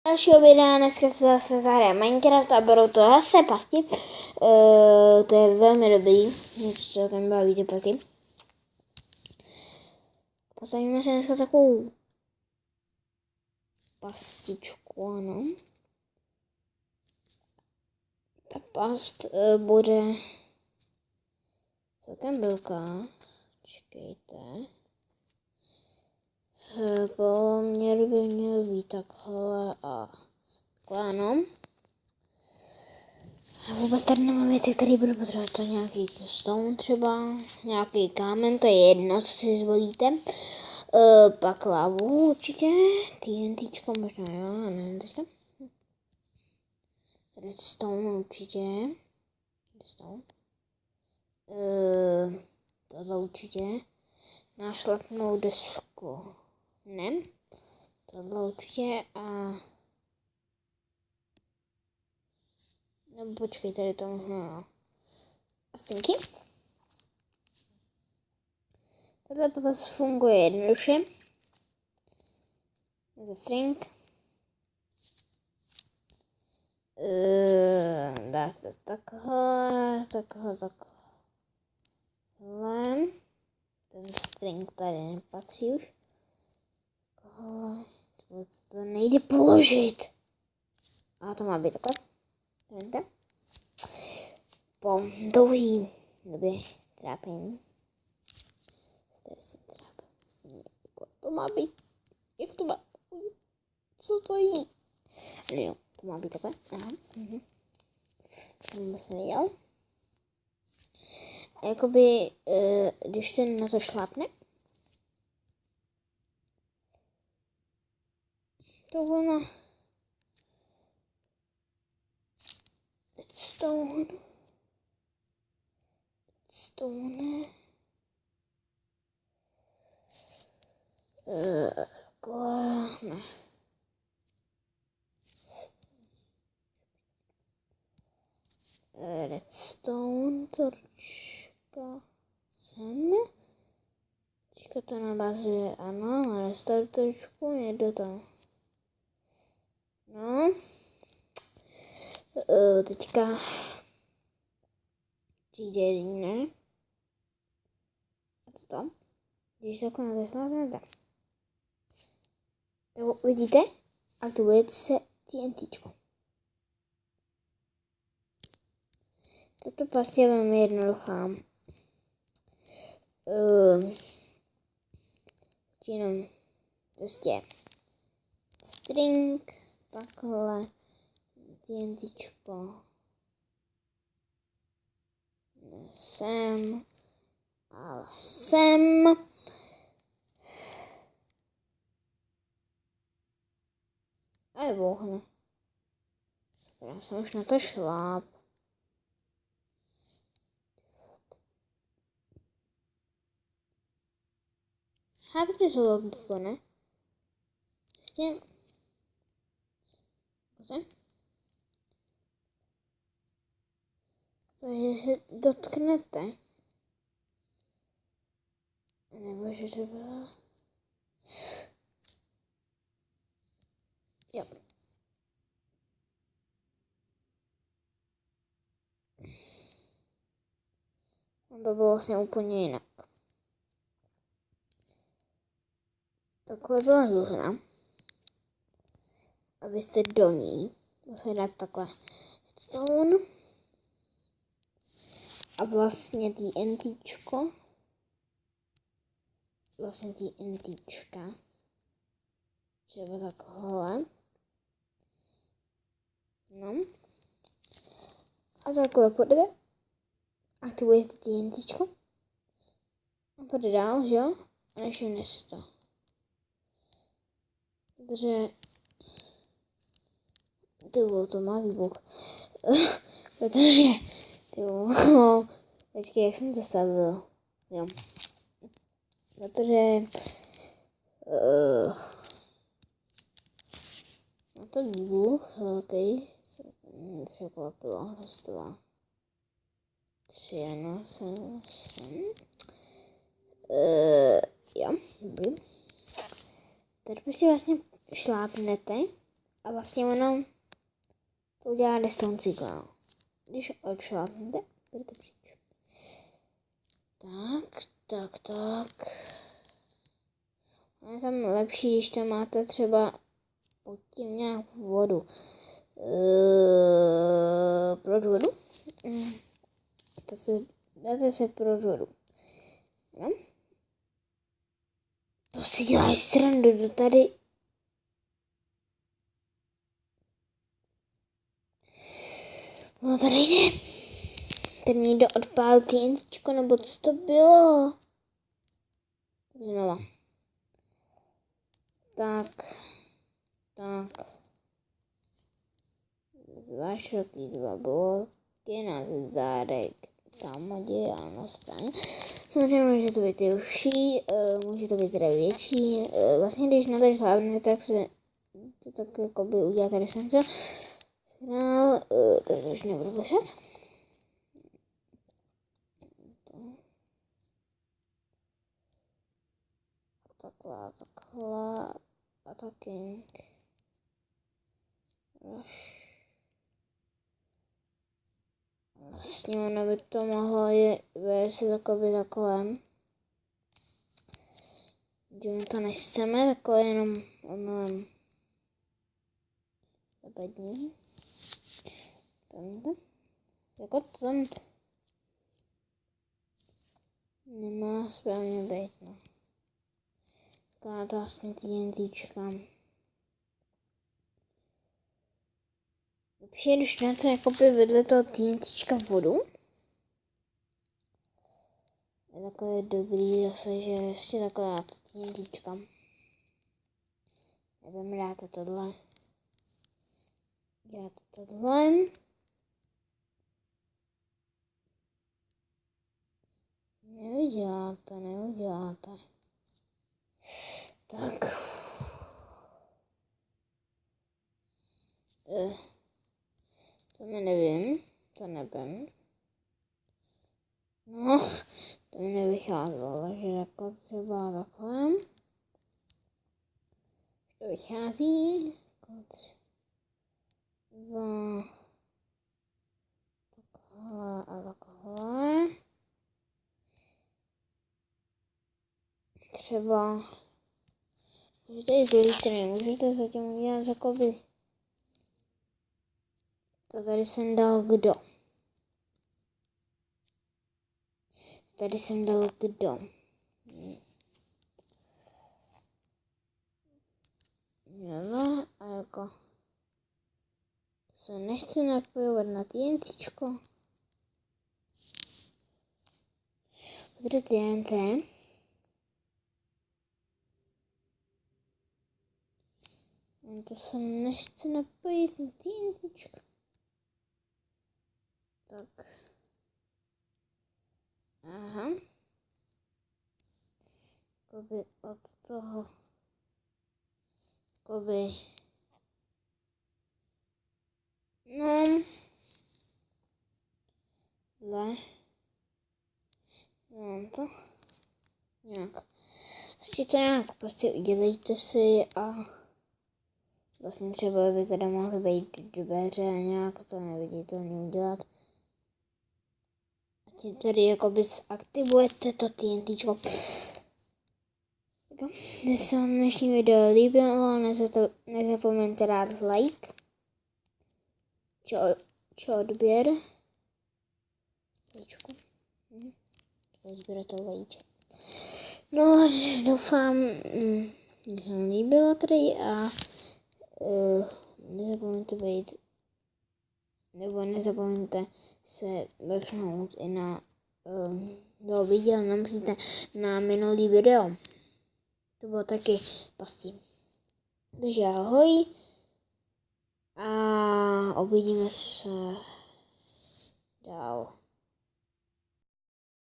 Dalšího videa, dneska se zase zahraje Minecraft a budou to zase pasti. To je velmi dobrý, co tam baví ty pasti. Postavíme si dneska takovou pastičku, ano. Ta past bude celkem velká. Čekejte. Poloměr by měl být takhle a takhle, ano. A vůbec tady nemám věci, které budu potřebovat. To nějaký stone třeba, nějaký kámen, to je jedno, co si zvolíte. Pak lávu určitě, TNTčko možná, jo, nevím teďka. Redstone určitě. Redstone. Tohle určitě. Nášlapnou desku. Ne. Tohle určitě a... No počkej, tady to možná... A stinky? Tohle prostě funguje jednoduše. Je to string. Dá se takhle. Ten string tady nepatří už. To nejde položit. A to má být takhle. Vidíte? Po dlouhý době trápení. Jak to má být? Jak to má? Co to je? Jo, to má být takhle. Aha. Jsem vůbec nevěděl. A jakoby, když ten na to šlápne, to ono Stone. Ne. Redstone, torčka, sem. Teďka to navazuje, ano, na restartorčku, jedu to. No. Teďka přijde jiné. A co to? Když takhle nadešlápnete. To vidíte? Aktivuje se TNTčko. Tato past je velmi jednoduchá. Jenom prostě string, takhle, TNTčko, sem, ale sem. A je bohne. Já jsem už na to šláp. Chápete tu logiku, ne? Prostě... Takže se dotknete. Nebo že to bylo... Jo. To bylo vlastně úplně jinak. Takhle byla zůzna. Abyste do ní museli dát takhle redstone. A vlastně TNTčko. Třeba takhle. No. A takhle půjde. Aktivujete TNTčko. A půjde dál, že jo? A nevšimne si to. Protože... to má výbuch. Protože... Počkej, jak jsem to stavil? Jo. Protože... na to výbuch velký. Překvapilo. Raz, 2, 3, ano, jsem. Jo, dobrý. Tady prostě vlastně šlápnete a vlastně ono to udělá redstone cyklál. Když odšlápnete, budete pryč. Tak. Je tam lepší, když tam máte třeba pod tím nějak vodu. Proč vodu? Dáte se proč vodu. No. To si děláš srandu, do tady. No to nejde. Ten někdo odpálil TNTčko, nebo co to bylo? Znova. Tak. 2 šroty, 2 bloky na zádek. Tam děje, ano, správně. Samozřejmě může to být i užší, může to být teda větší. Vlastně když na to šlápne, tak se to tak jako by udělá tady sensor. Signál, to už nebudu potřebovat. Takhle, attacking. Vlastně ono by to mohlo vést takový takhle. Že my to nechceme, takhle jenom omylem zabední. Jako to tam nemá správně být, no. Taková to vlastně TNTčka. Lepší, když dáte jakoby vedle toho TNTčka vodu. Je takové dobrý zase, že ještě takhle dáte TNTčka. Nebudeme dáte tohle. Děláte tohle. Neuděláte. Tak. To nevím. No, to mi nevycházelo, takže jako třeba takhle. To vychází. Dva. Takhle a takhle. Třeba můžete i z druhé strany, můžete zatím udělat jakoby. To tady jsem dal kdo? No, a jako se nechce napojovat na TNTčko. Tady TNT. To se nechce napojit na TNTčko. Tak. Aha. Jakoby od toho. Jakoby. No. Mám to. Nějak. Prostě udělejte si a vlastně třeba by tady mohly být dveře a nějak to neviditelně udělat. A tím tady jakoby zaktivujete to TNTčko. Když se vám dnešní video líbilo, nezapomeňte dát like. Či odběr. Sběratel vajíček. No, doufám, že se vám líbilo tady a nezapomeňte se vrchnout i na video, nemusíte na minulý video. To bylo taky pastí. Takže ahoj a uvidíme se dál.